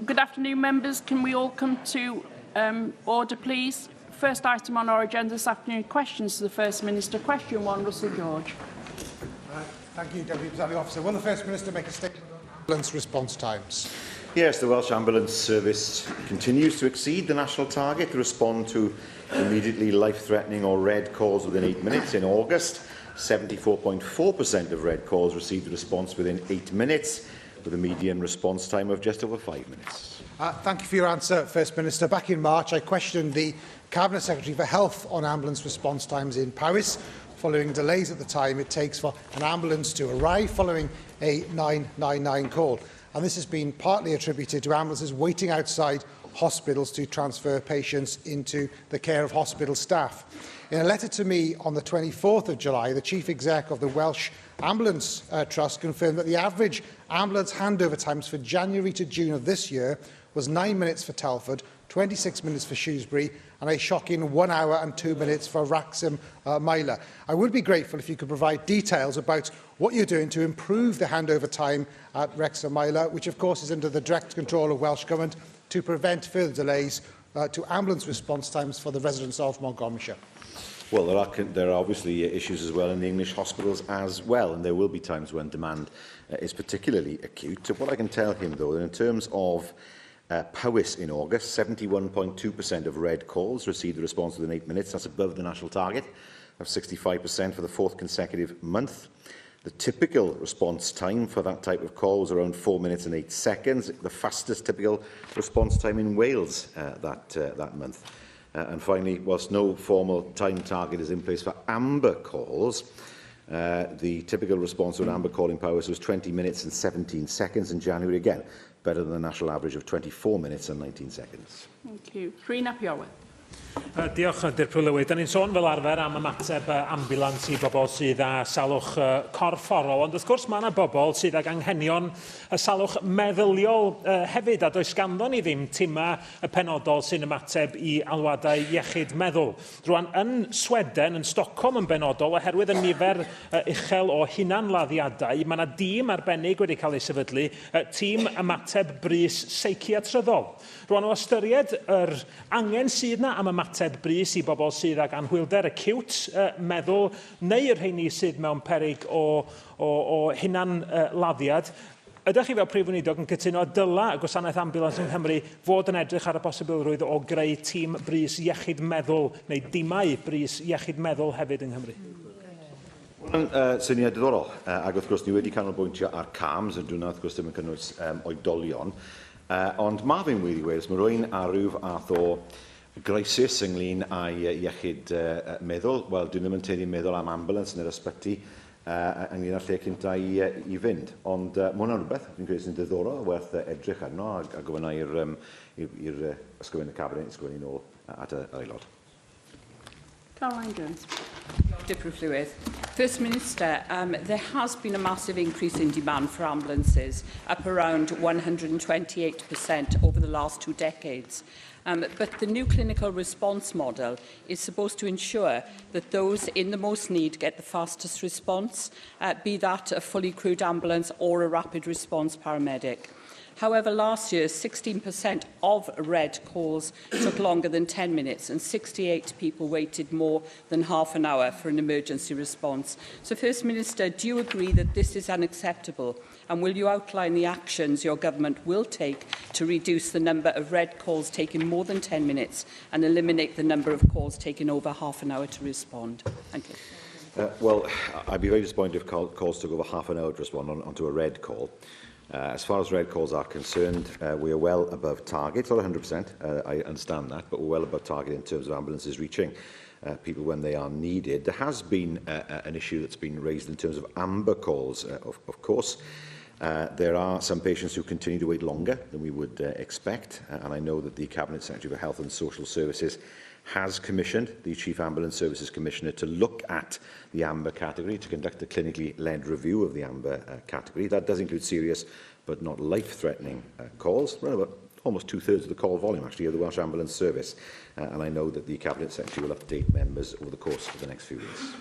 Good afternoon, members. Can we all come to order, please? First item on our agenda this afternoon, questions to the First Minister. Question 1, Russell George. Thank you, Deputy Presiding Officer. Will the First Minister make a statement on ambulance response times? Yes, the Welsh Ambulance Service continues to exceed the national target to respond to immediately life-threatening or red calls within 8 minutes. In August, 74.4% of red calls received a response within 8 minutes, with a median response time of just over 5 minutes. Thank you for your answer, First Minister. Back in March, I questioned the Cabinet Secretary for Health on ambulance response times in Powys, following delays at the time it takes for an ambulance to arrive following a 999 call. And this has been partly attributed to ambulances waiting outside hospitals to transfer patients into the care of hospital staff. In a letter to me on the 24th of July, the Chief Exec of the Welsh Ambulance Trust confirmed that the average ambulance handover times for January to June of this year was 9 minutes for Telford, 26 minutes for Shrewsbury, and a shocking 1 hour and 2 minutes for Wrexham Myler. I would be grateful if you could provide details about what you're doing to improve the handover time at Wrexham Myler, which of course is under the direct control of Welsh Government, to prevent further delays to ambulance response times for the residents of Montgomeryshire. Well, there are obviously issues as well in the English hospitals as well, and there will be times when demand is particularly acute. So what I can tell him, though, in terms of Powys in August, 71.2% of red calls received a response within 8 minutes. That's above the national target of 65% for the 4th consecutive month. The typical response time for that type of call was around 4 minutes and 8 seconds, the fastest typical response time in Wales that month. And finally, whilst no formal time target is in place for amber calls, the typical response to an amber call in Powys was 20 minutes and 17 seconds in January, again, better than the national average of 24 minutes and 19 seconds. Thank you. Rhys Iorwerth. Diolch, Dir Pwylywyd. Da ni'n sôn fel arfer am ymateb ambulans i bobl sydd â salwch corfforol, ond wrth gwrs mae yna bobl sydd ag anghenion y salwch meddyliol hefyd, a does ganddon ni ddim tima y penodol sy'n ymateb i alwadau iechyd meddwl. Rwan, yn Sweden, yn Stockholm yn benodol, oherwydd y nifer uchel o hunanladdiadau, mae yna dîm arbennig wedi cael ei sefydlu, tîm ymateb brys seikiatryddol. Rwan, o ystyried yr angen sydd yna am ymateb brys i bobl sydd ag anhwylder acute meddwl neu yr rheini sydd mewn peryg o hunan-laddiad. Ydych chi fel Prif Weinidog yn cytuno dyla y gwasanaeth ambulans yng Nghymru fod yn edrych ar y posibilrwydd o greu tîm brys iechyd meddwl neu dimau brys iechyd meddwl hefyd yng Nghymru? Syniad diddorol, ac wrth gwrs ni wedi canolbwyntio ar CAMs, a dwi'n wrth gwrs ddim yn cynnwys oedolion, ond mae fi'n wedi gweud, mae rwy'n ar ryw fath o grisis ynglyn â'i iechyd meddwl. Wel, dwi'n ddim yn teulu meddwl am ambulans yn yr ysbyty ynglyn â'r lle cynta i fynd. Ond mae hwnna'n rhywbeth, dwi'n credu sy'n diddorol, werth edrych arno a gofynna i'r ysgolion y cabinet, ysgolion nôl at yr aelod. Caroline Jones. First Minister, there has been a massive increase in demand for ambulances, up around 128% over the last 2 decades. But the new clinical response model is supposed to ensure that those in the most need get the fastest response, be that a fully crewed ambulance or a rapid response paramedic. However, last year, 16% of red calls took longer than 10 minutes and 68 people waited more than half an hour for an emergency response. So, First Minister, do you agree that this is unacceptable? And will you outline the actions your government will take to reduce the number of red calls taking more than 10 minutes and eliminate the number of calls taking over half an hour to respond? Thank you. Well, I'd be very disappointed if calls took over half an hour to respond onto a red call. As far as red calls are concerned, we are well above target, not 100%, I understand that, but we're well above target in terms of ambulances reaching people when they are needed. There has been an issue that's been raised in terms of amber calls, of course. There are some patients who continue to wait longer than we would expect, and I know that the Cabinet Secretary for Health and Social Services has commissioned the Chief Ambulance Services Commissioner to look at the amber category, to conduct a clinically led review of the amber category. That does include serious but not life-threatening calls, around about almost 2/3 of the call volume, actually, of the Welsh Ambulance Service. And I know that the Cabinet Secretary will update members over the course of the next few weeks.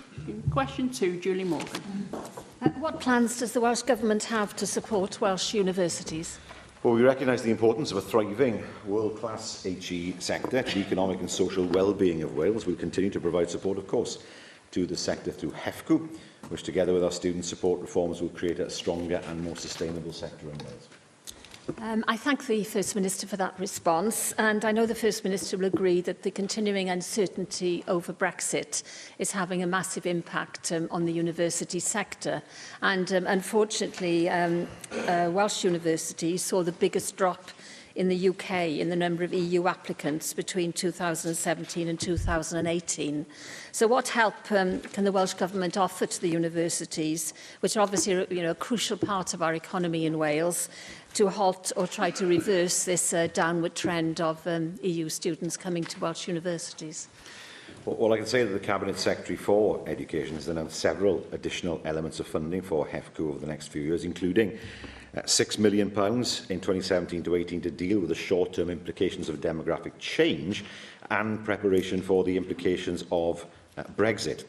Question 2, Julie Morgan. What plans does the Welsh Government have to support Welsh universities? Well, we recognise the importance of a thriving, world-class HE sector to the economic and social well-being of Wales. We'll continue to provide support, of course, to the sector through FMQ, which together with our student support reforms will create a stronger and more sustainable sector in Wales. I thank the First Minister for that response, and I know the First Minister will agree that the continuing uncertainty over Brexit is having a massive impact on the university sector. And unfortunately, Welsh universities saw the biggest drop in the UK in the number of EU applicants between 2017 and 2018. So what help can the Welsh Government offer to the universities, which are obviously a crucial part of our economy in Wales, to halt or try to reverse this downward trend of EU students coming to Welsh universities? Well, I can say that the Cabinet Secretary for Education has announced several additional elements of funding for FMQ over the next few years, including £6 million in 2017 to 18 to deal with the short-term implications of demographic change and preparation for the implications of Brexit.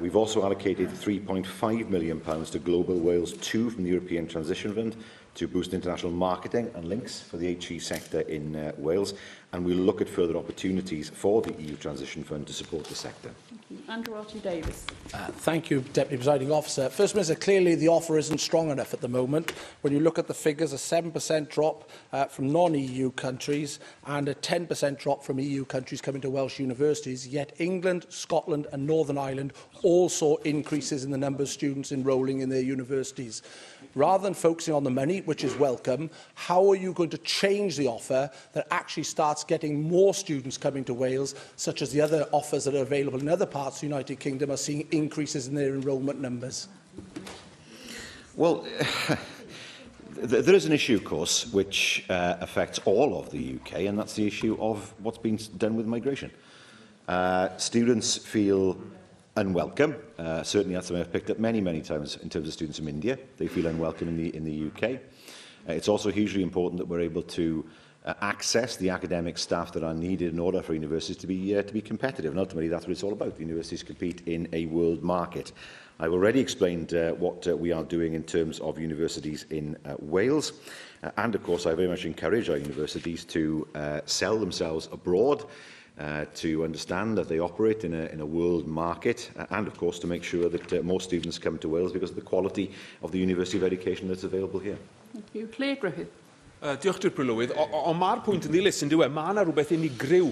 We've also allocated £3.5 million to Global Wales 2 from the European Transition Fund to boost international marketing and links for the HE sector in Wales, and we'll look at further opportunities for the EU Transition Fund to support the sector. Andrew Davis. Thank you, Deputy Presiding Officer. First Minister, clearly the offer isn't strong enough at the moment. When you look at the figures, a 7% drop from non-EU countries and a 10% drop from EU countries coming to Welsh universities, yet England, Scotland and Northern Ireland all saw increases in the number of students enrolling in their universities. Rather than focusing on the money, which is welcome, how are you going to change the offer that actually starts getting more students coming to Wales, such as the other offers that are available in other parts of the United Kingdom are seeing increases in their enrolment numbers? Well, there is an issue, of course, which affects all of the UK, and that's the issue of what's been done with migration. Students feel unwelcome. Certainly that's something I've picked up many times in terms of students from India. They feel unwelcome in the UK. It's also hugely important that we're able to access the academic staff that are needed in order for universities to be competitive. And ultimately, that's what it's all about. Universities compete in a world market. I've already explained what we are doing in terms of universities in Wales. And, of course, I very much encourage our universities to sell themselves abroad, to understand that they operate in a world market, and, of course, to make sure that more students come to Wales because of the quality of the university of education that's available here. Thank you. Claire Griffith. Diolch Dr Prylywydd. Ond mae'r pwynt yn ddilys yn diwedd, mae yna rhywbeth unigryw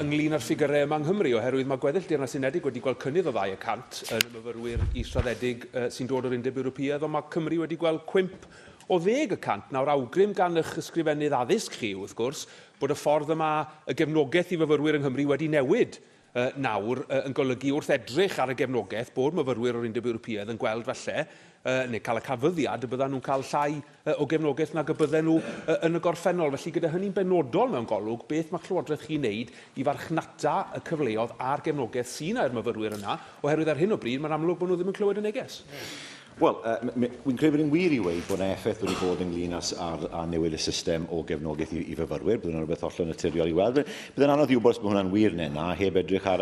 ynglyn â'r ffigurau yma yng Nghymru, oherwydd mae gweddill Deyrnas Senedig wedi gweld cynnydd o 2% yn y myfyrwyr israddedig sy'n dod o'r Undeb Ewropeaidd, ond mae Cymru wedi gweld cwymp o 10%. Nawr, awgrym gan eich ysgrifennydd addysg chi, wrth gwrs, bod y ffordd yma y gefnogaeth i myfyrwyr yng Nghymru wedi newid nawr yn golygu wrth edrych ar y gefnogaeth bod myfyrwyr o'r Undeb Ewropeaidd yn gweld falle neu cael y cafyddiad y byddan nhw'n cael llai o gefnogaeth nag y bydden nhw yn y gorffennol. Felly gyda hynny'n benodol mewn golwg, beth mae Llywodraeth chi'n neud i farchnata y cyfleoedd a'r gefnogaeth sy'n a'r myfyrwyr yna, oherwydd ar hyn o bryd mae'n amlwg bod nhw ddim yn clywed y neges. Wel, wy'n credu bod yn wir i weid bod yna effaith wedi bod ynglyn â'r newid y system o gefnogaeth i fyfyrwyr. Bydd yna rhywbeth hollol naturiol i weld. Bydd yna anodd i wybod os bod hwnna'n wir neu na, heb edrych ar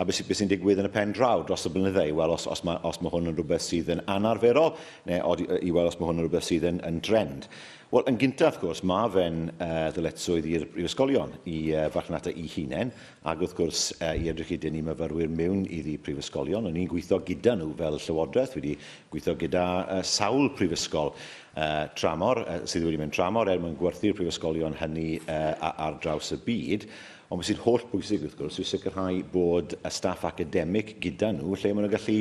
beth sy'n digwydd yn y pen draw dros y blynydde, i weld os mae hwn yn rhywbeth sydd yn anarferol, neu i weld os mae hwn yn rhywbeth sydd yn trend. Wel, yn gyntaf, wrth gwrs, mae fe'n ddyletswydd i'r prifysgolion i farchnata i hunain, ac wrth gwrs i edrych i dynnu myfyrwyr mewn iddi prifysgolion. O'n i'n gweithio gyda nhw fel Llywodraeth, wedi gweithio gyda sawl prifysgol tramor, sydd wedi mynd tramor mwyn gwerthu'r prifysgolion hynny ar draws y byd. Ond beth sy'n holl bwysig, wrth gwrs, yw sicrhau bod y staff academic gyda nhw, lle maen nhw'n gallu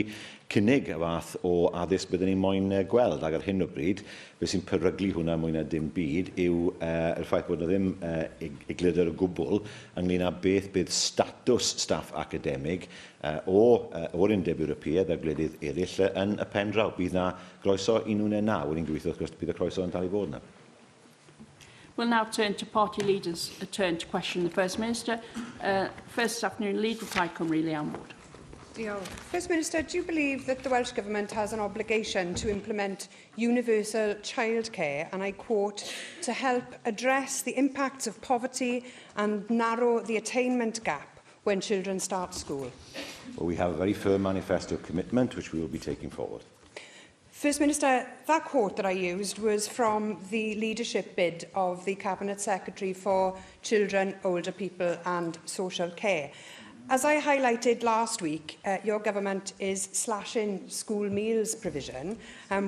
cynnig y fath o addysg byddwn ni'n moyn gweld. Ac ar hyn o bryd, beth sy'n peryglu hwnna mwy na dim byd yw yr ffaith bod yna ddim eglurder o gwbl ynglyn â beth bydd statws staff academig o'r Undeb Ewropeaidd a gwledydd eraill yn y pen draw. Bydd yna groeso i nhw neu na. Wedi'n gobeithio, wrth gwrs, bydd y croeso yn dal i fod yna. We'll now turn to party leaders, a turn to question the First Minister. First this afternoon, lead reply Cymru, Leanne Ward. First Minister, do you believe that the Welsh Government has an obligation to implement universal childcare, and I quote, to help address the impacts of poverty and narrow the attainment gap when children start school? Well, we have a very firm manifesto commitment which we will be taking forward. First Minister, that quote that I used was from the leadership bid of the Cabinet Secretary for Children, Older People and Social Care. As I highlighted last week, your government is slashing school meals provision.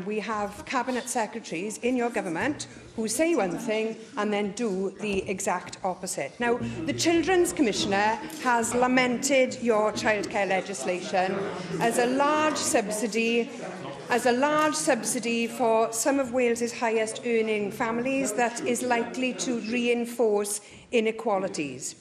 We have Cabinet Secretaries in your government who say one thing and then do the exact opposite. Now, the Children's Commissioner has lamented your childcare legislation as a large subsidy for some of Wales's highest earning families that is likely to reinforce inequalities.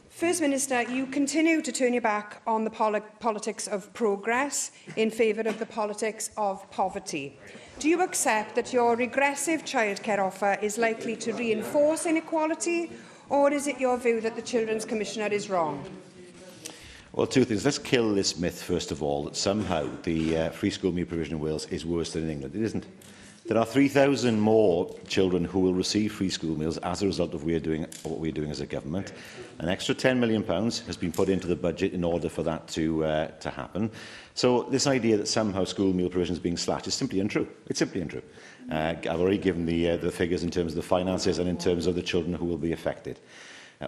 First Minister, you continue to turn your back on the politics of progress in favour of the politics of poverty. Do you accept that your regressive childcare offer is likely to reinforce inequality, or is it your view that the Children's Commissioner is wrong? Well, two things. Let's kill this myth, first of all, that somehow the free school meal provision in Wales is worse than in England. It isn't. There are 3,000 more children who will receive free school meals as a result of what we're doing as a government. An extra £10 million has been put into the budget in order for that to happen. So this idea that somehow school meal provision is being slashed is simply untrue. It's simply untrue. I've already given the figures in terms of the finances and in terms of the children who will be affected.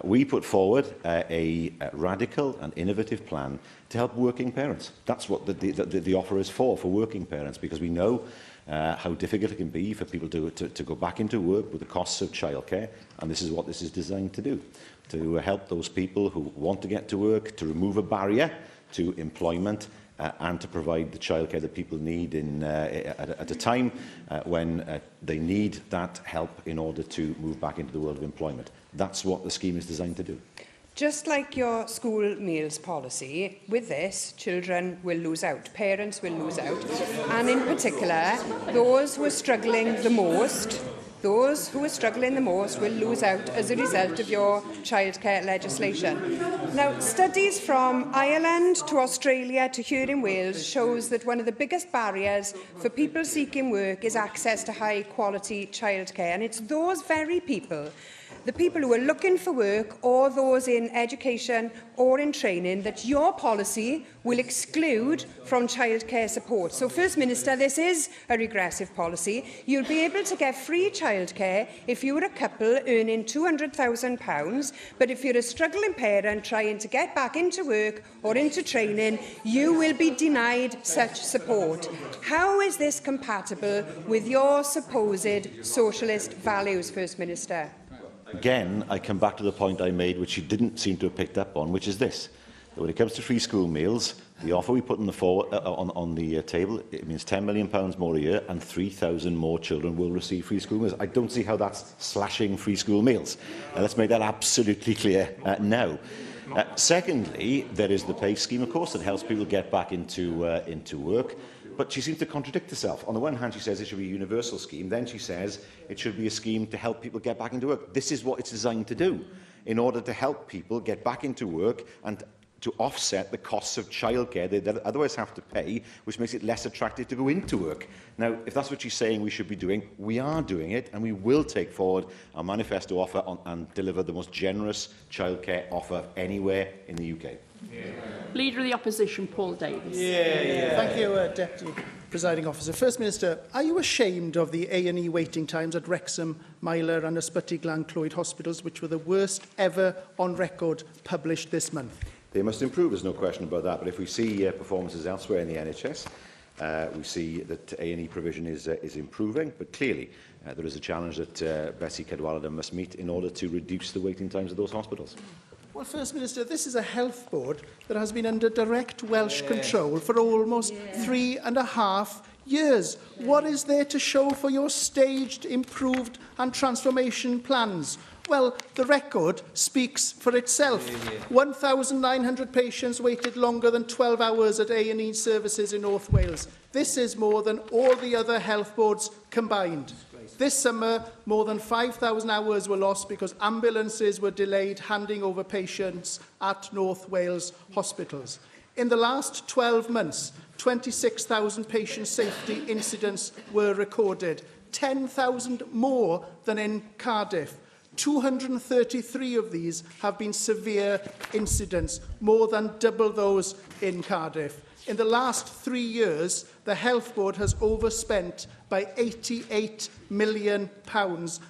We put forward a radical and innovative plan to help working parents. That's what the offer is for working parents, because we know how difficult it can be for people to go back into work with the costs of childcare, and this is what this is designed to do, to help those people who want to get to work, to remove a barrier to employment, and to provide the childcare that people need at a time when they need that help in order to move back into the world of employment. That's what the scheme is designed to do. Just like your school meals policy, with this, children will lose out, parents will lose out, and in particular, those who are struggling the most will lose out as a result of your childcare legislation. Now, studies from Ireland to Australia to here in Wales shows that one of the biggest barriers for people seeking work is access to high-quality childcare, and it's those very people, the people who are looking for work or those in education or in training, that your policy will exclude from childcare support. So, First Minister, this is a regressive policy. You'll be able to get free childcare if you're a couple earning £200,000, but if you're a struggling parent trying to get back into work or into training, you will be denied such support. How is this compatible with your supposed socialist values, First Minister? Again, I come back to the point I made, which you didn't seem to have picked up on, which is this: that when it comes to free school meals, the offer we put on the table, it means £10 million more a year, and 3,000 more children will receive free school meals. I don't see how that's slashing free school meals. Let's make that absolutely clear now. Secondly, there is the pay scheme, of course, that helps people get back into work. But she seems to contradict herself. On the one hand, she says it should be a universal scheme. Then she says it should be a scheme to help people get back into work. This is what it's designed to do, in order to help people get back into work and to offset the costs of childcare they otherwise have to pay, which makes it less attractive to go into work. Now, if that's what she's saying we should be doing, we are doing it, and we will take forward our manifesto offer and deliver the most generous childcare offer anywhere in the UK. Yeah. Leader of the Opposition, Paul Davies. Thank you, Deputy Presiding Officer. First Minister, are you ashamed of the A&E waiting times at Wrexham, Myler and Ysbyty Glan Clwyd hospitals, which were the worst ever on record, published this month? They must improve, there's no question about that. But if we see performances elsewhere in the NHS, we see that A&E provision is improving. But clearly, there is a challenge that Bessie Cadwaladr must meet in order to reduce the waiting times of those hospitals. Well, First Minister, this is a health board that has been under direct Welsh control for almost 3.5 years. What is there to show for your staged, improved and transformation plans? Well, the record speaks for itself. 1,900 patients waited longer than 12 hours at A&E services in North Wales. This is more than all the other health boards combined. This summer, more than 5,000 hours were lost because ambulances were delayed handing over patients at North Wales hospitals. In the last 12 months, 26,000 patient safety incidents were recorded, 10,000 more than in Cardiff. 233 of these have been severe incidents, more than double those in Cardiff. In the last 3 years, the Health Board has overspent by £88 million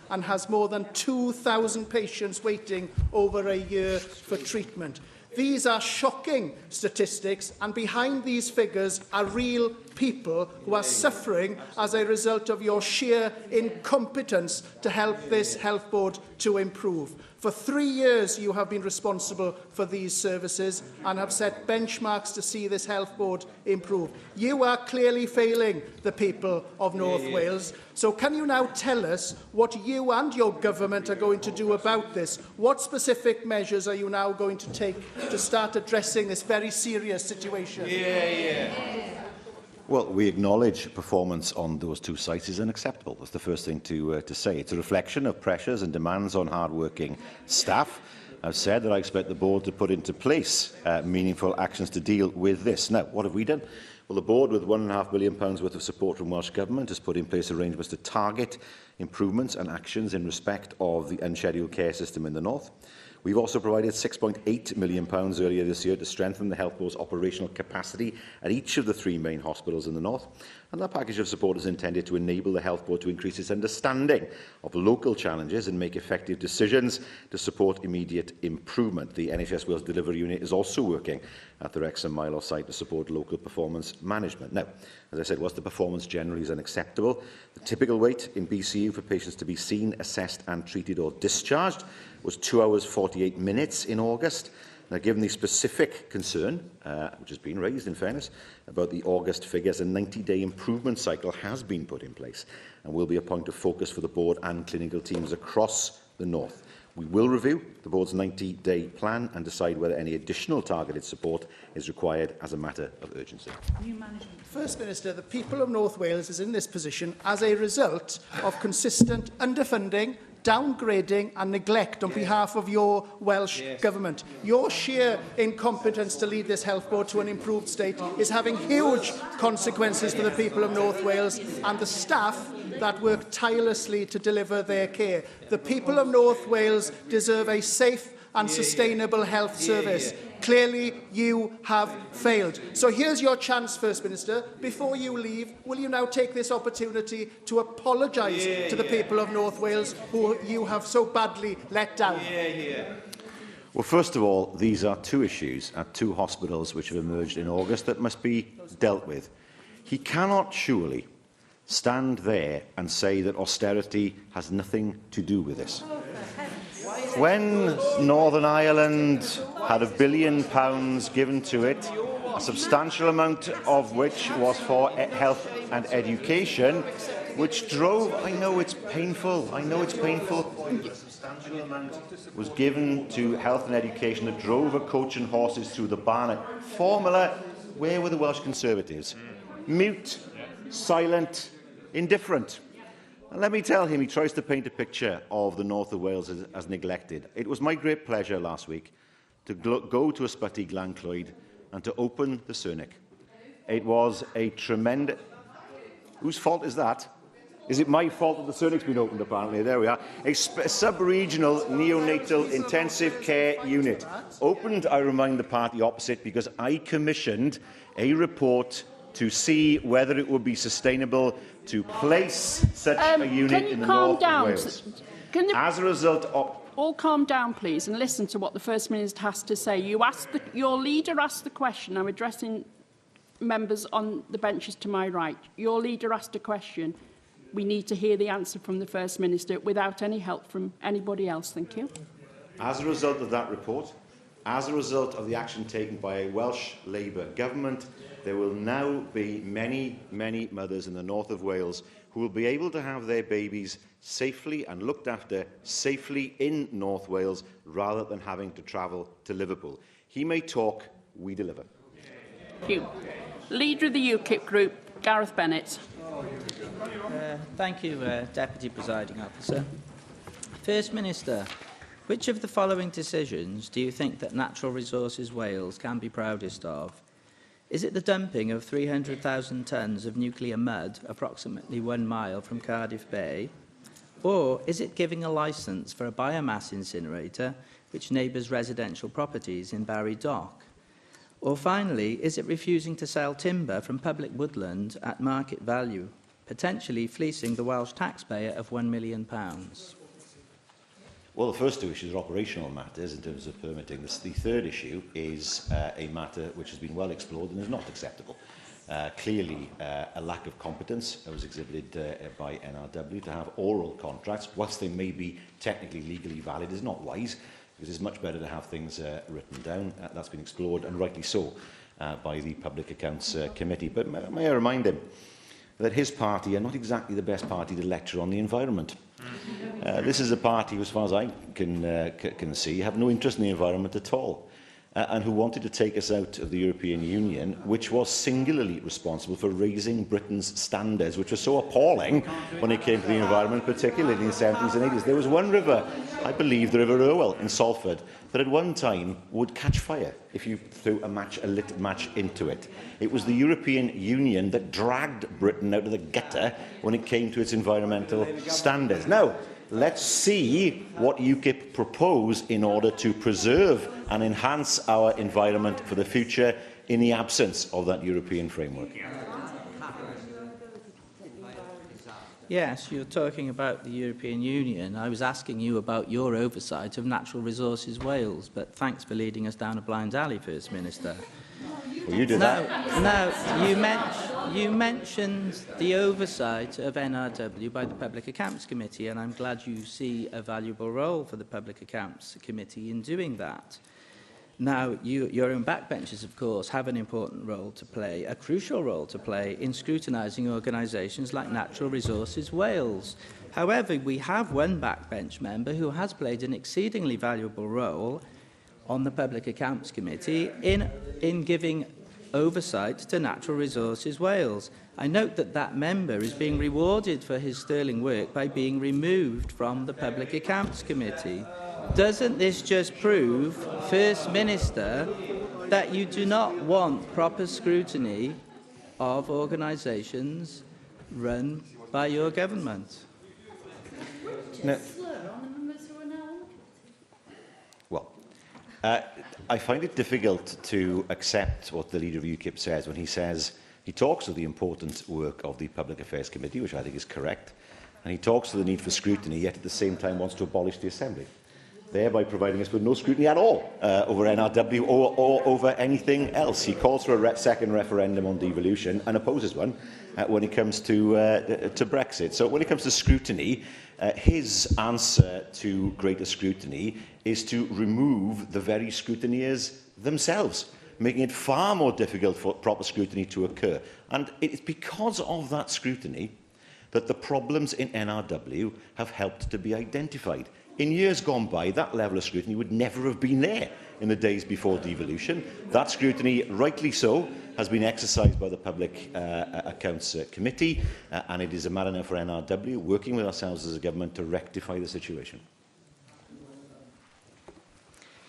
and has more than 2,000 patients waiting over a year for treatment. These are shocking statistics, and behind these figures are real people who are suffering as a result of your sheer incompetence to help this Health Board to improve. For 3 years, you have been responsible for these services and have set benchmarks to see this Health Board improve. You are clearly failing the people of North Wales. So can you now tell us what you and your government are going to do about this? What specific measures are you now going to take to start addressing this very serious situation? Well, we acknowledge performance on those two sites is unacceptable. That's the first thing to say. It's a reflection of pressures and demands on hard-working staff. I've said that I expect the board to put into place meaningful actions to deal with this. Now, what have we done? Well, the board, with £1.5 million worth of support from Welsh Government, has put in place arrangements to target improvements and actions in respect of the unscheduled care system in the north. We've also provided £6.8 million earlier this year to strengthen the Health Board's operational capacity at each of the 3 main hospitals in the north. And that package of support is intended to enable the Health Board to increase its understanding of local challenges and make effective decisions to support immediate improvement. The NHS Wales Delivery Unit is also working at the Wrexham Milo site to support local performance management. Now, as I said, whilst the performance generally is unacceptable, the typical wait in BCU for patients to be seen, assessed and treated or discharged was 2 hours 48 minutes in August. Now, given the specific concern, which has been raised in fairness, about the August figures, a 90-day improvement cycle has been put in place and will be a point of focus for the board and clinical teams across the north. We will review the board's 90-day plan and decide whether any additional targeted support is required as a matter of urgency. First Minister, the people of North Wales is in this position as a result of consistent underfunding, downgrading and neglect on behalf of your Welsh Government. Your sheer incompetence to lead this Health Board to an improved state is having huge consequences for the people of North Wales and the staff that work tirelessly to deliver their care. The people of North Wales deserve a safe and sustainable health service. Clearly, you have failed. So here's your chance, First Minister. Before you leave, will you now take this opportunity to apologise to the people of North Wales who you have so badly let down? Well, first of all, these are two issues at 2 hospitals which have emerged in August that must be dealt with. He cannot surely stand there and say that austerity has nothing to do with this. When Northern Ireland had £1 billion given to it, a substantial amount of which was for health and education, which drove, I know it's painful, a substantial amount was given to health and education that drove a coach and horses through the Barnet formula. Where were the Welsh Conservatives? Mute, silent, indifferent. And let me tell him, he tries to paint a picture of the north of Wales as neglected. It was my great pleasure last week to go to Ysbyty Glan Clwyd and to open the Senedd. It was a tremendous... Whose fault is that? Is it my fault that the Sened's been opened, apparently? There we are. A sub-regional neonatal intensive care unit. Opened, I remind the party opposite, because I commissioned a report to see whether it would be sustainable to place such a unit in the north of Wales. As a result of... All calm down, please, and listen to what the First Minister has to say. Your leader asked the question. I'm addressing members on the benches to my right. Your leader asked a question. We need to hear the answer from the First Minister without any help from anybody else. Thank you. As a result of that report, as a result of the action taken by a Welsh Labour government, there will now be many, many mothers in the north of Wales who will be able to have their babies safely and looked after safely in North Wales rather than having to travel to Liverpool. He may talk, we deliver. Thank you. Leader of the UKIP group, Gareth Bennett. Thank you, Deputy Presiding Officer. First Minister, which of the following decisions do you think that Natural Resources Wales can be proudest of? Is it the dumping of 300,000 tonnes of nuclear mud approximately 1 mile from Cardiff Bay? Or is it giving a licence for a biomass incinerator which neighbours residential properties in Barry Dock? Or finally, is it refusing to sell timber from public woodland at market value, potentially fleecing the Welsh taxpayer of £1 million? Well, the first two issues are operational matters in terms of permitting. The third issue is a matter which has been well explored and is not acceptable. Clearly, a lack of competence was exhibited by NRW to have oral contracts, whilst they may be technically legally valid, is not wise, because it's much better to have things written down. That's been explored, and rightly so, by the Public Accounts Committee. But may I remind him that his party are not exactly the best party to lecture on the environment. This is a party who, as far as I can see, have no interest in the environment at all, and who wanted to take us out of the European Union, which was singularly responsible for raising Britain's standards, which were so appalling when it came to the environment, particularly in the 70s and 80s. There was one river, I believe the River Irwell in Salford, that at one time would catch fire if you threw a lit match into it. It was the European Union that dragged Britain out of the gutter when it came to its environmental standards. Now, let's see what UKIP propose in order to preserve and enhance our environment for the future in the absence of that European framework. Yes, you're talking about the European Union. I was asking you about your oversight of Natural Resources Wales, but thanks for leading us down a blind alley, First Minister. Well, you did that. Now, you mentioned the oversight of NRW by the Public Accounts Committee, and I'm glad you see a valuable role for the Public Accounts Committee in doing that. Now, your own backbenchers, of course, have an important role to play, a crucial role to play in scrutinising organisations like Natural Resources Wales. However, we have one backbench member who has played an exceedingly valuable role on the Public Accounts Committee in giving oversight to Natural Resources Wales. I note that that member is being rewarded for his sterling work by being removed from the Public Accounts Committee. Doesn't this just prove, First Minister, that you do not want proper scrutiny of organisations run by your government? No. Well, I find it difficult to accept what the leader of UKIP says when he talks of the important work of the Public Affairs Committee, which I think is correct, and he talks of the need for scrutiny, yet at the same time wants to abolish the Assembly, thereby providing us with no scrutiny at all over NRW or over anything else. He calls for a second referendum on devolution and opposes one when it comes to Brexit. So when it comes to scrutiny, his answer to greater scrutiny is to remove the very scrutineers themselves, making it far more difficult for proper scrutiny to occur. And it is because of that scrutiny that the problems in NRW have helped to be identified. In years gone by, that level of scrutiny would never have been there in the days before devolution. That scrutiny, rightly so, has been exercised by the Public Accounts Committee, and it is a matter now for NRW, working with ourselves as a government, to rectify the situation.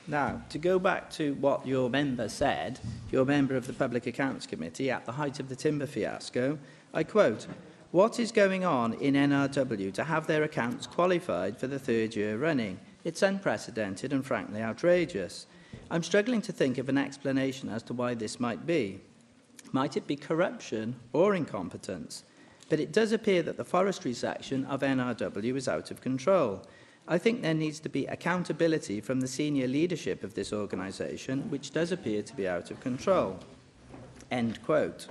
Now, to go back to what your member said, your member of the Public Accounts Committee, at the height of the timber fiasco, I quote, "What is going on in NRW to have their accounts qualified for the third year running? It's unprecedented and frankly outrageous. I'm struggling to think of an explanation as to why this might be. Might it be corruption or incompetence? But it does appear that the forestry section of NRW is out of control. I think there needs to be accountability from the senior leadership of this organisation, which does appear to be out of control." End quote.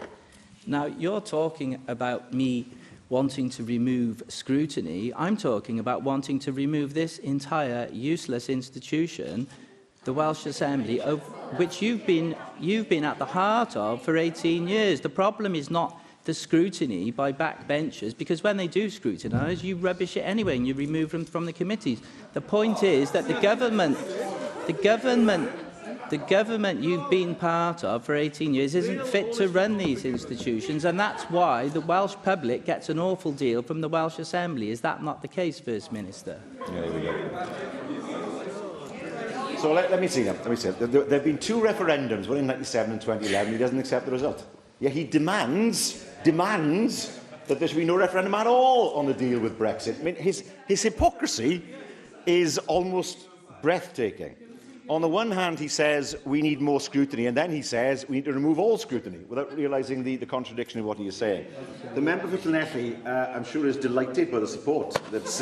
Now, you're talking about me wanting to remove scrutiny. I'm talking about wanting to remove this entire useless institution, the Welsh Assembly, of which you've been at the heart of for 18 years. The problem is not the scrutiny by backbenchers, because when they do scrutinise, you rubbish it anyway and you remove them from the committees. The point is that the government you've been part of for 18 years isn't fit to run these institutions, and that's why the Welsh public gets an awful deal from the Welsh Assembly. Is that not the case, First Minister? Yeah, there we go. So let me see. There have been two referendums, one in 1997 and 2011. He doesn't accept the result. Yet he demands that there should be no referendum at all on the deal with Brexit. I mean, his hypocrisy is almost breathtaking. On the one hand, he says we need more scrutiny, and then he says we need to remove all scrutiny, without realising the contradiction of what he is saying. The member for Plenary, I'm sure, is delighted by the support that's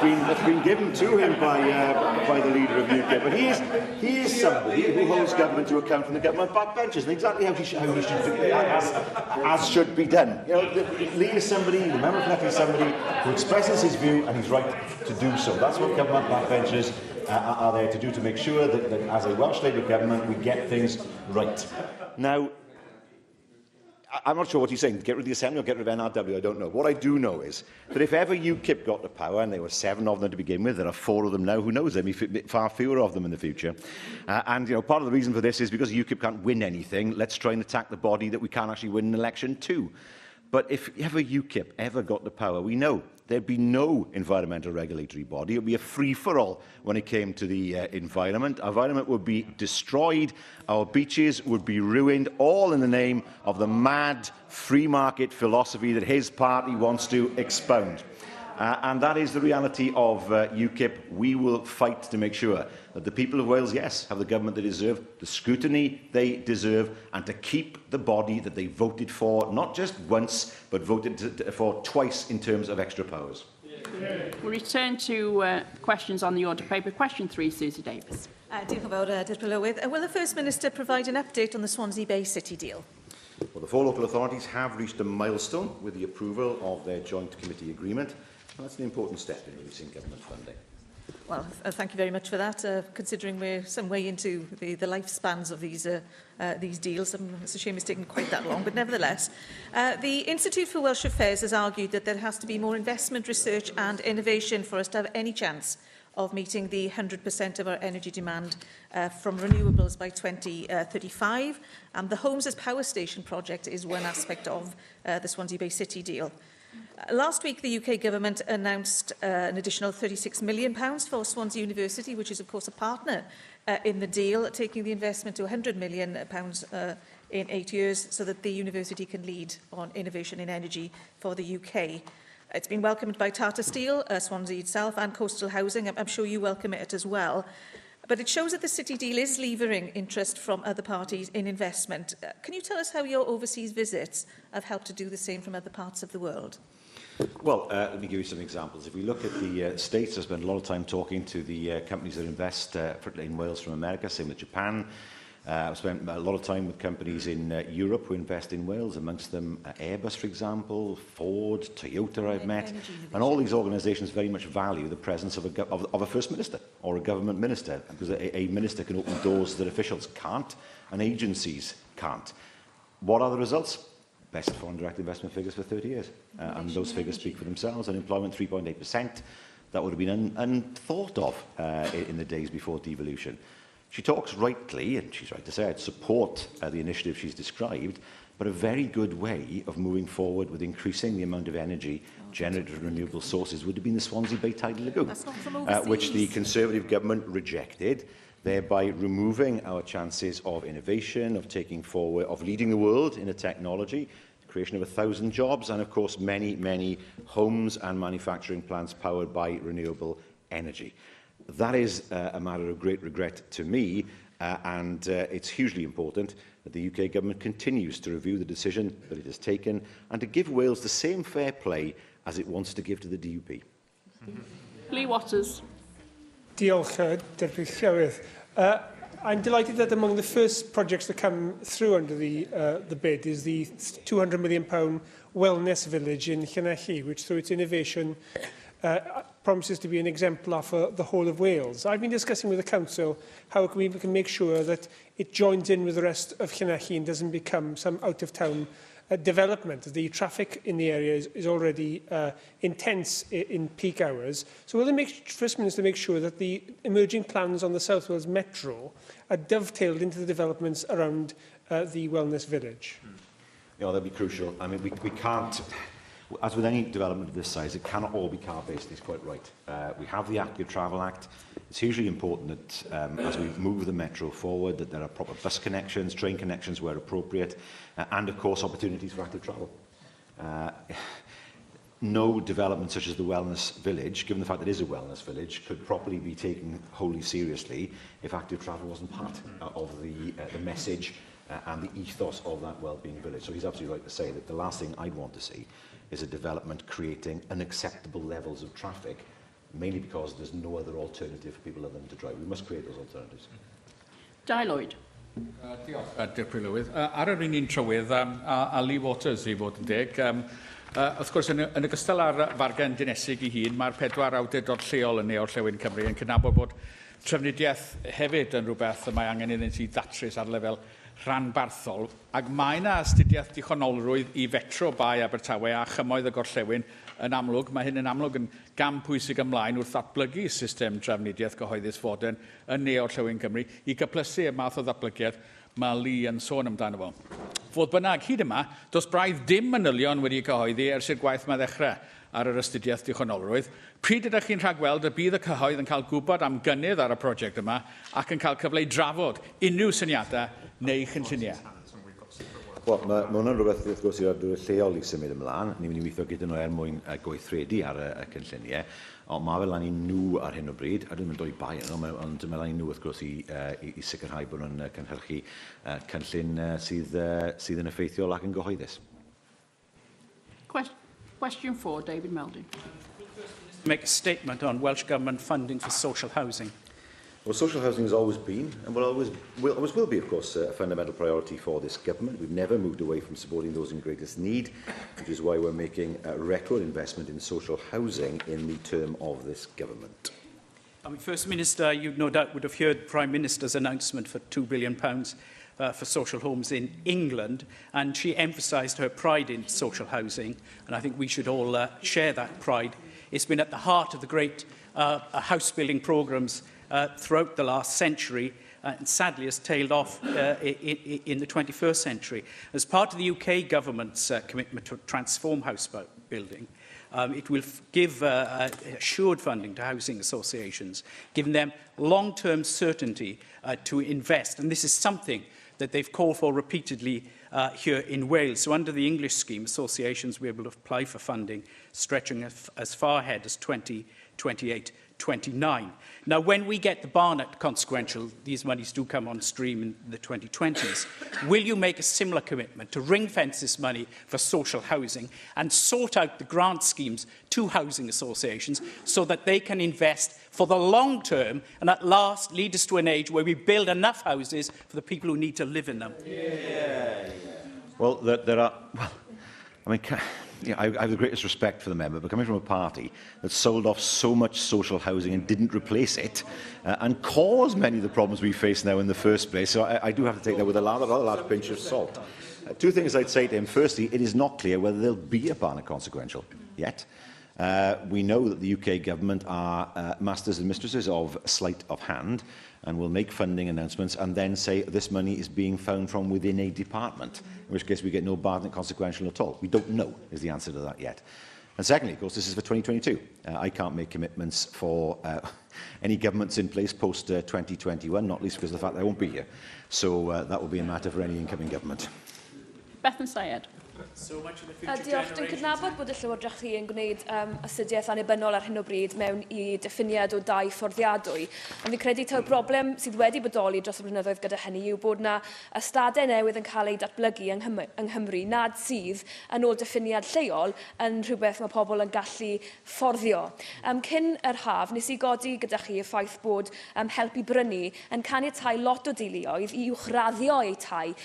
been given to him by the leader of UKIP. But he is somebody who holds government to account from the government backbenchers, and exactly how he should do it, as should be done. You know, the leader is somebody, the member for Plenary is somebody who expresses his view, and he's right to do so. That's what government backbenchers are there to do, to make sure that as a Welsh Labour government we get things right. Now, I'm not sure what he's saying, get rid of the Assembly or get rid of NRW, I don't know. What I do know is that if ever UKIP got to power, and there were 7 of them to begin with, there are 4 of them now, who knows, there may be far fewer of them in the future. And part of the reason for this is because UKIP can't win anything, let's try and attack the body that we can't actually win an election to. But if ever UKIP ever got to power, we know there'd be no environmental regulatory body. It would be a free-for-all when it came to the environment. Our environment would be destroyed, our beaches would be ruined, all in the name of the mad free market philosophy that his party wants to expound. And that is the reality of UKIP. We will fight to make sure that the people of Wales, yes, have the government they deserve, the scrutiny they deserve, and to keep the body that they voted for, not just once, but voted for twice in terms of extra powers. We'll return to questions on the order paper. Question 3, Susie Davis. Diolch yn fawr, Dir Prylywydd. Will the First Minister provide an update on the Swansea Bay City deal? Well, the 4 local authorities have reached a milestone with the approval of their joint committee agreement. That's an important step in releasing government funding. Well, thank you very much for that, considering we're some way into the lifespans of these deals. It's a shame it's taken quite that long, but nevertheless. The Institute for Welsh Affairs has argued that there has to be more investment, research and innovation for us to have any chance of meeting the 100% of our energy demand from renewables by 2035. And the Homes as Power Station project is one aspect of the Swansea Bay City deal. Last week, the UK Government announced an additional £36 million for Swansea University, which is, of course, a partner in the deal, taking the investment to £100 million in 8 years so that the university can lead on innovation in energy for the UK. It's been welcomed by Tata Steel, Swansea itself, and Coastal Housing. I'm sure you welcome it as well. But it shows that the City deal is levering interest from other parties in investment. Can you tell us how your overseas visits have helped to do the same from other parts of the world? Well, let me give you some examples. If we look at the States, I spent a lot of time talking to the companies that invest in Wales from America, same with Japan. I've spent a lot of time with companies in Europe who invest in Wales, amongst them Airbus, for example, Ford, Toyota I've met. And all these organisations very much value the presence of a First Minister or a government minister, because a minister can open doors that officials can't and agencies can't. What are the results? Best foreign direct investment figures for 30 years. And those figures speak for themselves. Unemployment 3.8%. That would have been unthought of in the days before devolution. She talks rightly, and she's right to say I'd support the initiative she's described, but a very good way of moving forward with increasing the amount of energy generated from renewable sources would have been the Swansea Bay Tidal Lagoon, which the Conservative government rejected, thereby removing our chances of innovation, of taking forward, of leading the world in a technology, the creation of 1,000 jobs, and of course many, many homes and manufacturing plants powered by renewable energy. That is a matter of great regret to me, and it's hugely important that the UK Government continues to review the decision that it has taken and to give Wales the same fair play as it wants to give to the DUP. Lee Waters. Diolch, Dir Prylywydd. I'm delighted that among the first projects that come through under the bid is the £200 million wellness village in Llanelli, which through its innovation promises to be an exemplar for the whole of Wales. I've been discussing with the Council how we can make sure that it joins in with the rest of Llanelli and doesn't become some out-of-town development. The traffic in the area is already intense in peak hours. So will the First Minister make sure that the emerging plans on the South Wales Metro are dovetailed into the developments around the wellness village? Yeah, that'd be crucial. I mean, we can't... As with any development of this size, it cannot all be car-based, he's quite right. We have the Active Travel Act. It's hugely important that as we move the metro forward, that there are proper bus connections, train connections where appropriate, and of course opportunities for active travel. no development such as the wellness village, given the fact that it is a wellness village, could properly be taken wholly seriously if active travel wasn't part of the message and the ethos of that wellbeing village. So he's absolutely right to say that the last thing I'd want to see is a development creating unacceptable levels of traffic, mainly because there's no other alternative for people other than to drive. We must create those alternatives. Di Lloyd. Diolch, Dirprwy. Ar yr un trywydd, a Lee Waters i fod yn deg, wrth gwrs, yn ogystal â'r fargen dinesig ei hun, mae'r 4 awdurdod lleol yn Orllewin Cymru yn cynabod bod trafnidiaeth hefyd yn rhywbeth mae angen iddynt i ddatrys ar lefel rhanbarthol, ac mae yna astudiaeth dichonolorwydd i fetro bai Abertawe a chymoedd y Gorllewin yn amlwg. Mae hyn yn amlwg yn gam pwysig ymlaen wrth ddatblygu system trafnidiaeth gyhoeddus fodern yn Orllewin Cymru i gyplysu y math o ddatblygiad mae Lee yn sôn amdano fo. Fodd bynnag, hyd yma, does braidd dim manylion wedi cyhoeddi ers i'r gwaith mae ddechrau ar yr astudiaeth dichonolorwydd. Pryd ydych chi'n rhagweld y bydd y cyhoedd yn cael gwybod am gynnydd ar y prosiect yma ac yn cael cyfle i drafod unrhyw syniadau neu chynlluniau? Wel, mae hwnna'n rhywbeth wrth gwrs i'r ardwyr lleol i symud ymlaen. Ni'n mynd i weithio gyda nhw mwyn gweithredu ar y cynlluniau. Ond mae fel lan i nhw ar hyn o bryd, a dwi'n mynd o'i bai yno, ond mae lan i nhw wrth gwrs i sicrhau bod nhw'n cynhyrchu cynllun sydd yn effeithiol ac yn gyhoeddus. Question 4, David Melding. Make a statement on Welsh Government funding for social housing. Well, social housing has always been, and always will be, of course, a fundamental priority for this government. We've never moved away from supporting those in greatest need, which is why we're making a record investment in social housing in the term of this government. First Minister, you no doubt would have heard Prime Minister's announcement for £2 billion for social homes in England, and she emphasised her pride in social housing, and I think we should all share that pride. It's been at the heart of the great house building programmes throughout the last century, and sadly has tailed off in the 21st century. As part of the UK government's commitment to transform house building, it will give assured funding to housing associations, giving them long-term certainty to invest. And this is something that they've called for repeatedly here in Wales. So under the English scheme, associations will be able to apply for funding stretching as far ahead as 2028-29. Now, when we get the Barnett consequential, these monies do come on stream in the 2020s. Will you make a similar commitment to ring-fence this money for social housing and sort out the grant schemes to housing associations so that they can invest for the long term and at last lead us to an age where we build enough houses for the people who need to live in them? Well, there are... Well, I mean... I have the greatest respect for the member, but coming from a party that sold off so much social housing and didn't replace it, and caused many of the problems we face now in the first place, so I do have to take that with a rather large pinch of salt. Two things I'd say to him. Firstly, it is not clear whether there'll be a Barnett consequential yet. We know that the UK government are masters and mistresses of sleight of hand and will make funding announcements and then say this money is being found from within a department, in which case we get no Barnett consequential at all. We don't know is the answer to that yet. And secondly, of course, this is for 2022. I can't make commitments for any governments in place post-2021, not least because of the fact that I won't be here. So that will be a matter for any incoming government. Bethan Syed. So much of the future Diolch, dwi'n cydnabod bod y Llywodraeth chi yn gwneud astudiaeth annibynnol ar hyn o bryd mewn I diffiniad o dau fforddiadwy. Ond fi'n credu taw broblem sydd wedi bodoli dros y blynyddoedd gyda hynny yw bod yna ystadau newydd yn cael ei datblygu yng Nghymru nad sydd yn ôl diffiniad lleol yn rhywbeth mae pobl yn gallu fforddio. Cyn yr haf, nes I godi gyda chi y ffaith bod helpu brynu yn caniatáu lot o deuluoedd I uwchraddio eu tai.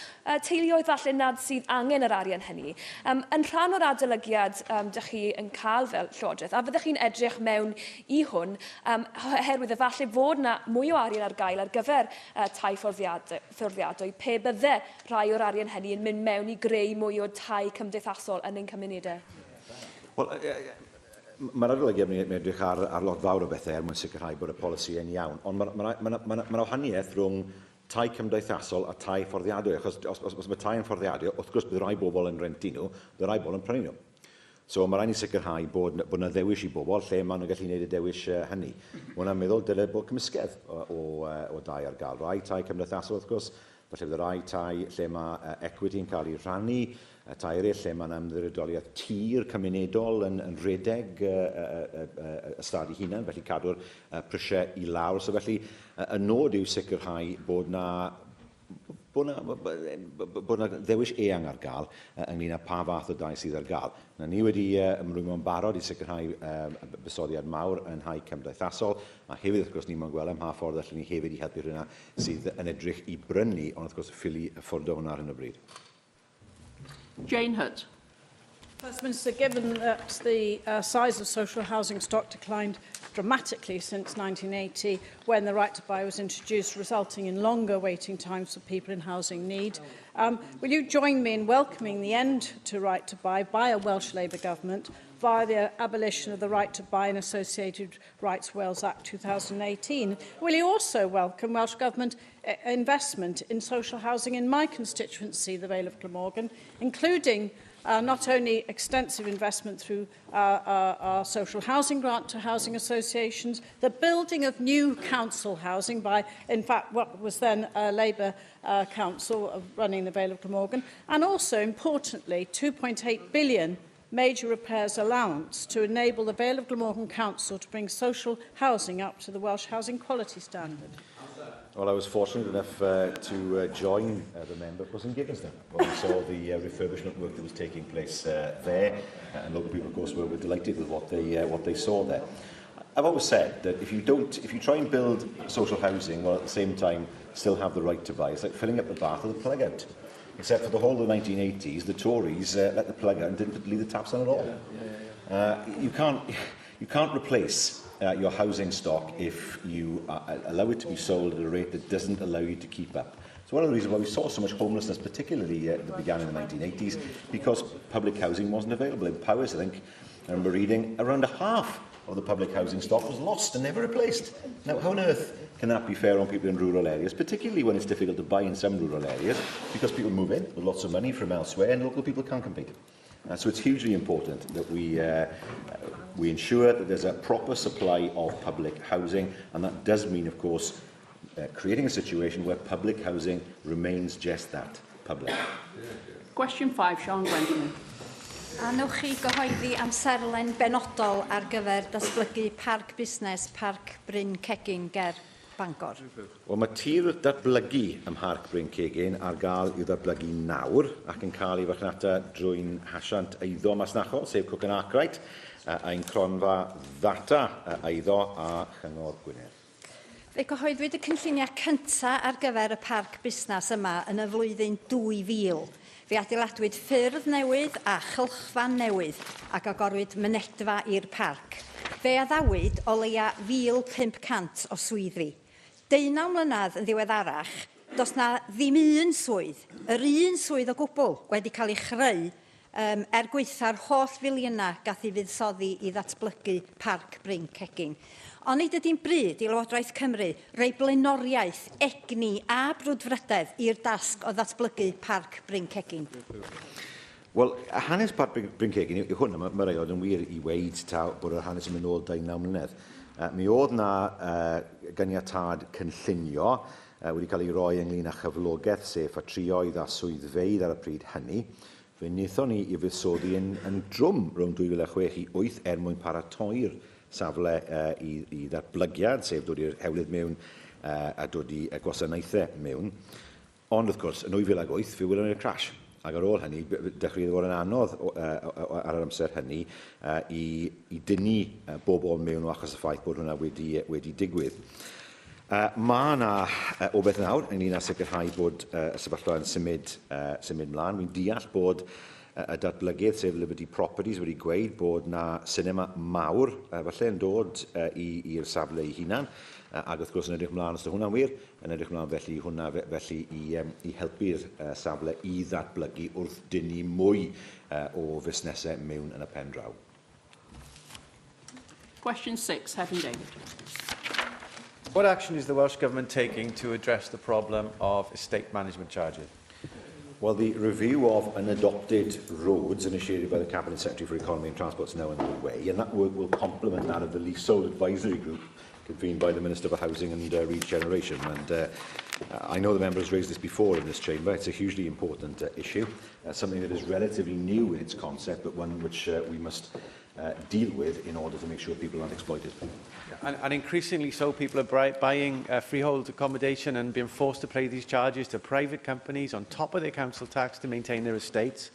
Teuluoedd falle nad sydd angen yr arian hynny. Yn rhan o'r adolygiad dych chi yn cael fel Llywodraeth, a fyddech chi'n edrych mewn I hwn, oherwydd efallai fod yna mwy o arian ar gael ar gyfer tai fforddiadwy, pe bydde rhai o'r arian hynny yn mynd mewn I greu mwy o tai cymdeithasol yn ein cymunedau? Wel, mae'r adolygiad yn edrych ar lot fawr o bethau mwyn sicrhau bod y polisi yn iawn, ond mae'r wahaniaeth rhwng tai cymdeithasol a tai fforddiadwy, achos os mae tai yn fforddiadwy, wrth gwrs bydd rai bobl yn renti nhw, bydd rai bobl yn prynu nhw. So mae rhaid I sicrhau bod yna ddewis I bobl lle maen nhw'n gallu gwneud y dewis hynny. Mae hwnna'n meddwl dyle bod cymysgedd o dai ar gael. Rai tai cymdeithasol, wrth gwrs, felly bydd rai tai lle mae equity yn cael ei rhannu, tair lle mae'n ymddiriedoliaeth tir cymunedol yn rhedeg y stad ei hunan, felly cadw'r prisiau i lawr. So felly, y nod yw sicrhau bod na ddewis eang ar gael ynglyn â pa fath o dai sydd ar gael. Ni wedi ymrwymo'n barod i sicrhau bysoddiad mawr yn rhai cymdeithasol, a hefyd wrth gwrs ni mae'n gweld pa ffordd allan ni hefyd i helpu rhywun sydd yn edrych i brynu, ond wrth gwrs ffili y ffordd o hwnna ar hyn o bryd. Jane Hutt. First Minister, given that the size of social housing stock declined dramatically since 1980, when the right to buy was introduced, resulting in longer waiting times for people in housing need, will you join me in welcoming the end to right to buy by a Welsh Labour government via the abolition of the right to buy and Associated Rights Wales Act 2018? Will you also welcome Welsh Government investment in social housing in my constituency, the Vale of Glamorgan, including not only extensive investment through our social housing grant to housing associations, the building of new council housing by, in fact, what was then a Labour council running the Vale of Glamorgan, and also, importantly, 2.8 billion major repairs allowance to enable the Vale of Glamorgan Council to bring social housing up to the Welsh housing quality standard. Well, I was fortunate enough to join the member, of course, in Gibbonston, when we saw the refurbishment work that was taking place there, and local people, of course, were delighted with what they saw there. I've always said that if you try and build social housing while at the same time still have the right to buy, it's like filling up the bath with a plug out. Except for the whole of the 1980s, the Tories let the plug out and didn't leave the taps on at all. You can't replace your housing stock if you allow it to be sold at a rate that doesn't allow you to keep up. So one of the reasons why we saw so much homelessness, particularly that began in the 1980s, because public housing wasn't available. In Powys, I think, I remember reading, around half of the public housing stock was lost and never replaced. Now, how on earth can that be fair on people in rural areas, particularly when it's difficult to buy in some rural areas, because people move in with lots of money from elsewhere and local people can't compete? So it's hugely important that we ensure that there's a proper supply of public housing, and that does mean, of course, creating a situation where public housing remains just that, public. Question 5, Sian Gwendolen. Anwch chi gyhoeddi amserlen benodol ar gyfer datblygu parc busnes Parc Bryn Cegin ger Bangor? Wel, mae tir datblygu ym Mharc Bryn Cegin ar gael i'w datblygu nawr ac yn cael ei farchnata drwy'n hasiant eiddo masnachol, sef Cwc yn Arcraid, a'n cronfa ddata eiddo a Chyngor Gwynedd. Fe gyhoeddwyd y cynlluniau cyntaf ar gyfer y parc busnes yma yn y flwyddyn 2000. Fe adeiladwyd ffyrdd newydd a chylchfan newydd ac agorwyd mynedfa i'r parc. Fe addawyd o leia 1,500 o swyddfi. 19 mlynedd yn ddiweddarach, does na ddim un swydd, yr un swydd o gwbl wedi cael ei chreu gweitha'r holl filiynau gath ei fuddsoddi i ddatblygu Parc Bryn Cegin. Ond nid ydy'n bryd i Lywodraeth Cymru roi blaenoriaeth, egni a brwdfrydedd i'r dasg o ddatblygu Parc Bryn Cegin. Wel, hanes Parc Bryn Cegin yw hwnna, mae'r aelod yn wir i weid bod yr hanes yn mynd ôl 19 mlynedd. Mi oedd na ganiatad cynllunio wedi cael ei roi ynglyn â chyflogaeth, sef a trioedd a swyddfeydd ar y pryd hynny. Fe wnaethon ni i fuddsoddi yn drwm rhwng 2006 i 2008 mwyn paratoi'r safle i ddatblygiad, sef dod i'r hewlydd mewn a dod i gwasanaethau mewn. Ond, wrth gwrs, yn 2008, fe wylwn i'r crash. Ac ar ôl hynny, dechreuodd fod yn anodd ar yr amser hynny i dynnu bobl mewn o achos y ffaith bod hwnna wedi digwydd. Mae yna o beth nawr ynglyn â sicrhau bod y sefyllfa yn symud mlaen. Wy'n deall bod y datblygydd, sef Liberty Properties, wedi gweud bod na sinema mawr falle yn dod i'r safle ei hunan, ac wrth gwrs yn edrych mlaen os ydy hwnna'n wir, yn edrych mlaen felly i helpu'r safle i ddatblygu wrth dynnu mwy o fusnesau mewn yn y pen draw. Question 6, Heaven David. What action is the Welsh Government taking to address the problem of estate management charges? Well, the review of unadopted roads initiated by the Cabinet Secretary for Economy and Transport is now underway, and that work will complement that of the Leasehold Advisory Group convened by the Minister for Housing and Regeneration. And I know the member has raised this before in this chamber. It's a hugely important issue, something that is relatively new in its concept, but one which we must deal with in order to make sure people aren't exploited. And increasingly so, people are buying freehold accommodation and being forced to pay these charges to private companies on top of their council tax to maintain their estates.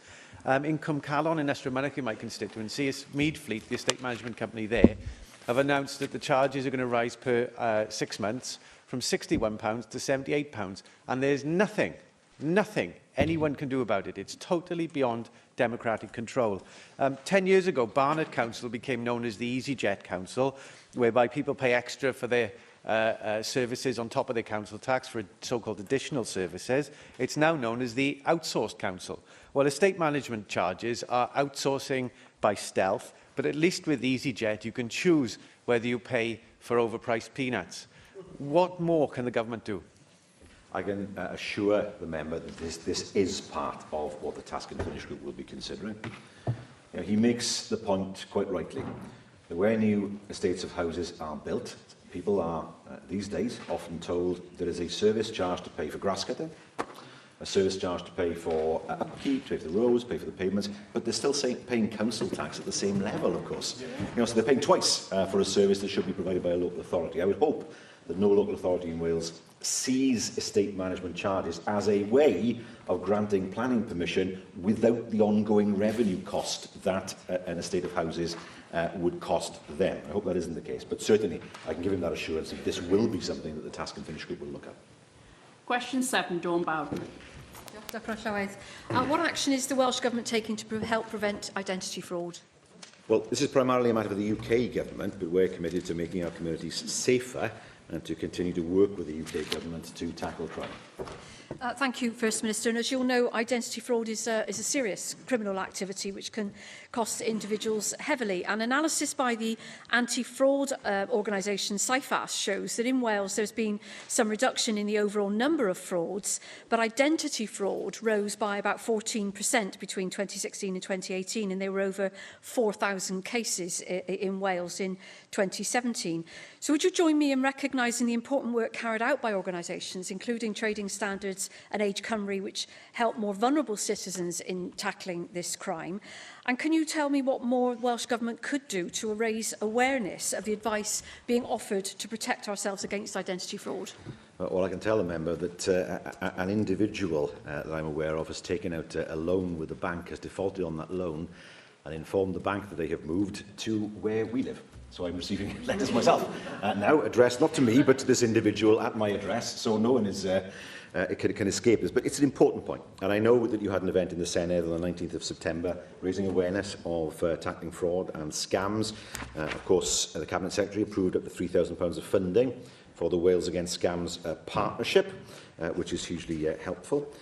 Income Calon in Estramynnoch, in my constituency, is Meadfleet, the estate management company there, have announced that the charges are going to rise per 6 months from £61 to £78, and there's nothing anyone can do about it. It's totally beyond democratic control. 10 years ago, Barnet Council became known as the EasyJet Council, whereby people pay extra for their services on top of their council tax for so-called additional services. It's now known as the Outsourced Council. Well, estate management charges are outsourcing by stealth, but at least with EasyJet you can choose whether you pay for overpriced peanuts. What more can the government do? I can assure the member that this is part of what the Task and Finish Group will be considering. He makes the point quite rightly that where new estates of houses are built, people are these days often told there is a service charge to pay for grass cutting, a service charge to pay for upkeep, to pay for the roads, pay for the pavements, but they're still paying council tax at the same level, of course. So they're paying twice for a service that should be provided by a local authority. I would hope that no local authority in Wales sees estate management charges as a way of granting planning permission without the ongoing revenue cost that an estate of houses would cost them. I hope that isn't the case, but certainly I can give him that assurance that this will be something that the Task and Finish Group will look at. Question 7, Dawn Bowden. What action is the Welsh Government taking to help prevent identity fraud? Well, this is primarily a matter for the UK Government, but we're committed to making our communities safer and to continue to work with the UK Government to tackle crime. Thank you, First Minister. And as you'll know, identity fraud is a serious criminal activity which can cost individuals heavily. And analysis by the anti-fraud organisation CIFAS shows that in Wales there's been some reduction in the overall number of frauds, but identity fraud rose by about 14% between 2016 and 2018, and there were over 4,000 cases in Wales in 2017. So would you join me in recognising the important work carried out by organisations, including Trading Standards and Age Cymru, which help more vulnerable citizens in tackling this crime? And can you tell me what more Welsh Government could do to raise awareness of the advice being offered to protect ourselves against identity fraud? Well, I can tell the member that an individual that I'm aware of has taken out a loan with the bank, has defaulted on that loan, and informed the bank that they have moved to where we live. So I'm receiving letters myself now, addressed not to me, but to this individual at my address, so no one is, can escape this. But it's an important point. And I know that you had an event in the Senedd on the 19th of September, raising awareness of tackling fraud and scams. Of course, the Cabinet Secretary approved up to £3,000 of funding for the Wales Against Scams partnership, which is hugely helpful.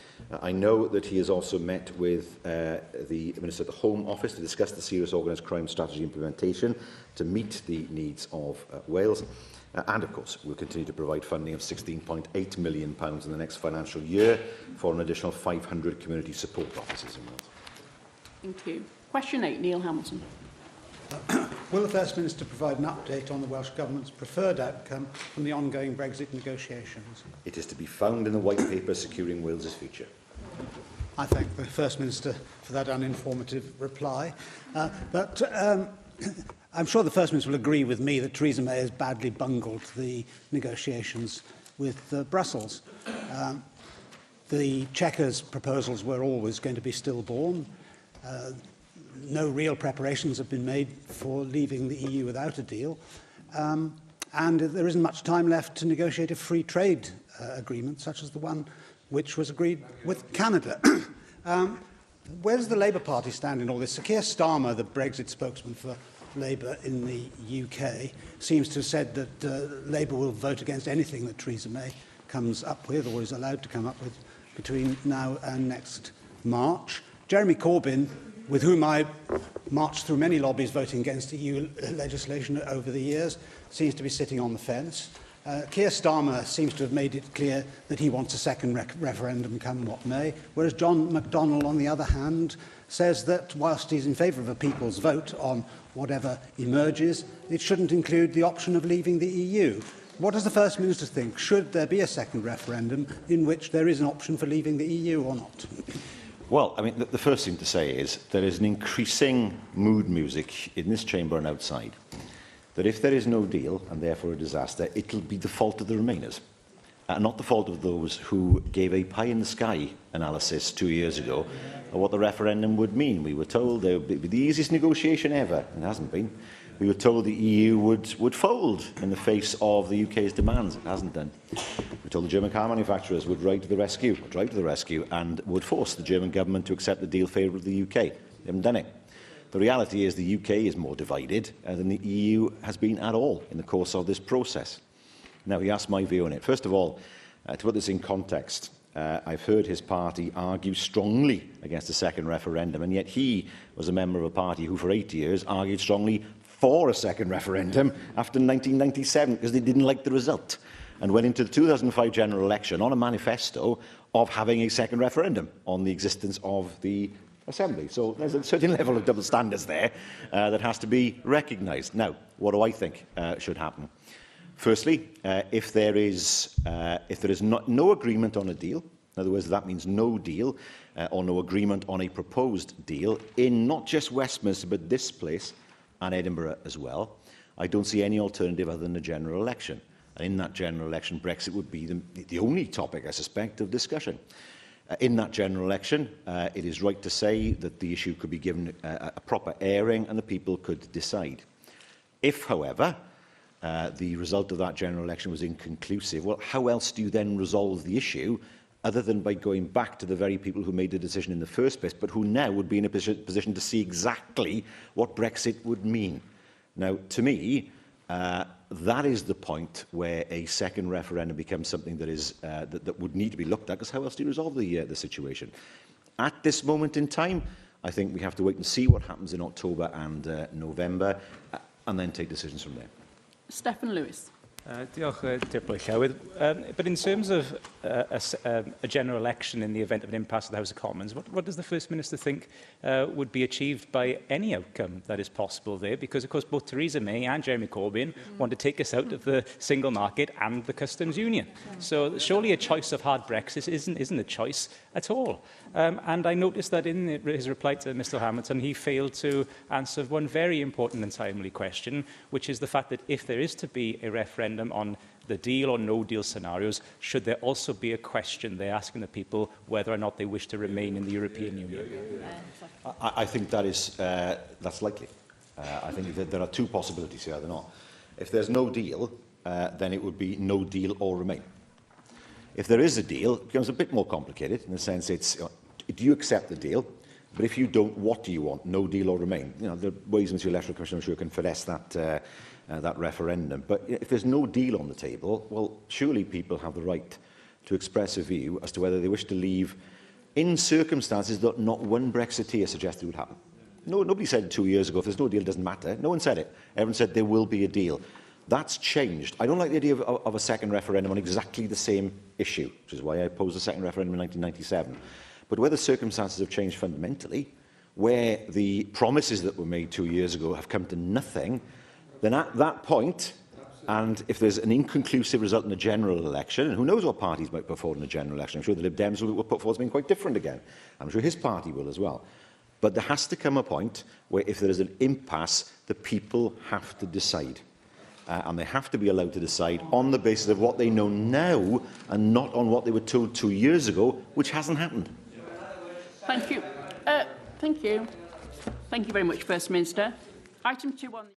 I know that he has also met with the Minister at the Home Office to discuss the serious organised crime strategy implementation to meet the needs of Wales. And, of course, we'll continue to provide funding of £16.8 million in the next financial year for an additional 500 community support offices in Wales. Thank you. Question 8, Neil Hamilton. Will the First Minister provide an update on the Welsh Government's preferred outcome from the ongoing Brexit negotiations? It is to be found in the White Paper Securing Wales's Future. I thank the First Minister for that uninformative reply. But I'm sure the First Minister will agree with me that Theresa May has badly bungled the negotiations with Brussels. The Chequers proposals were always going to be stillborn. No real preparations have been made for leaving the EU without a deal. And there isn't much time left to negotiate a free trade agreement, such as the one which was agreed with Canada. Where does the Labour Party stand in all this? Sir Keir Starmer, the Brexit spokesman for Labour in the UK, seems to have said that Labour will vote against anything that Theresa May comes up with or is allowed to come up with between now and next March. Jeremy Corbyn, with whom I marched through many lobbies voting against EU legislation over the years, seems to be sitting on the fence. Keir Starmer seems to have made it clear that he wants a second referendum come what may, whereas John McDonnell, on the other hand, says that whilst he's in favour of a people's vote on whatever emerges, it shouldn't include the option of leaving the EU. What does the First Minister think? Should there be a second referendum in which there is an option for leaving the EU or not? Well, I mean, the first thing to say is there is an increasing mood music in this chamber and outside that if there is no deal, and therefore a disaster, it'll be the fault of the Remainers, not the fault of those who gave a pie-in-the-sky analysis 2 years ago of what the referendum would mean. We were told it would be the easiest negotiation ever, and it hasn't been. We were told the EU would fold in the face of the UK's demands. It hasn't done. We were told the German car manufacturers would drive to the rescue, and would force the German government to accept the deal favourable to the UK. They haven't done it. The reality is the UK is more divided than the EU has been at all in the course of this process. Now, he asked my view on it. First of all, to put this in context, I've heard his party argue strongly against a second referendum, and yet he was a member of a party who for 8 years argued strongly for a second referendum after 1997 because they didn't like the result and went into the 2005 general election on a manifesto of having a second referendum on the existence of the Assembly. So there's a certain level of double standards there that has to be recognised. Now, what do I think should happen? Firstly, if there is no agreement on a deal, in other words, that means no deal or no agreement on a proposed deal in not just Westminster but this place and Edinburgh as well, I don't see any alternative other than a general election. And in that general election, Brexit would be the only topic, I suspect, of discussion. In that general election, it is right to say that the issue could be given a proper airing and the people could decide. If, however, the result of that general election was inconclusive, well, how else do you then resolve the issue other than by going back to the very people who made the decision in the first place, but who now would be in a position to see exactly what Brexit would mean? Now, to me, that is the point where a second referendum becomes something that is that would need to be looked at, because how else do you resolve the situation? At this moment in time, I think we have to wait and see what happens in October and November, and then take decisions from there. Stephen Lewis. Diolch, Deputy Llawydd. But in terms of a general election in the event of an impasse of the House of Commons, what does the First Minister think would be achieved by any outcome that is possible there? Because, of course, both Theresa May and Jeremy Corbyn want to take us out of the single market and the customs union. So surely a choice of hard Brexit isn't a choice at all. And I noticed that in his reply to Mr Hamilton, he failed to answer one very important and timely question, which is the fact that if there is to be a referendum on the deal or no deal scenarios, should there also be a question there asking the people whether or not they wish to remain in the European Union? I think that's likely. I think that there are two possibilities here, are there not? If there's no deal, then it would be no deal or remain. If there is a deal, it becomes a bit more complicated in the sense it's, do you accept the deal? But if you don't, what do you want? No deal or remain? You know, there are ways in which the Electoral Commission, I'm sure, can finesse that referendum. But if there's no deal on the table, well, surely people have the right to express a view as to whether they wish to leave in circumstances that not one Brexiteer suggested would happen. Nobody said 2 years ago, if there's no deal, it doesn't matter. No one said it. Everyone said there will be a deal. That's changed. I don't like the idea of a second referendum on exactly the same issue, which is why I opposed the second referendum in 1997. But where the circumstances have changed fundamentally, where the promises that were made 2 years ago have come to nothing, then at that point, and if there's an inconclusive result in a general election, and who knows what parties might put forward in a general election, I'm sure the Lib Dems will put forward something quite different again. I'm sure his party will as well. But there has to come a point where if there is an impasse, the people have to decide. And they have to be allowed to decide on the basis of what they know now and not on what they were told 2 years ago, which hasn't happened. Thank you. Thank you. Thank you very much, First Minister. Item 2 on the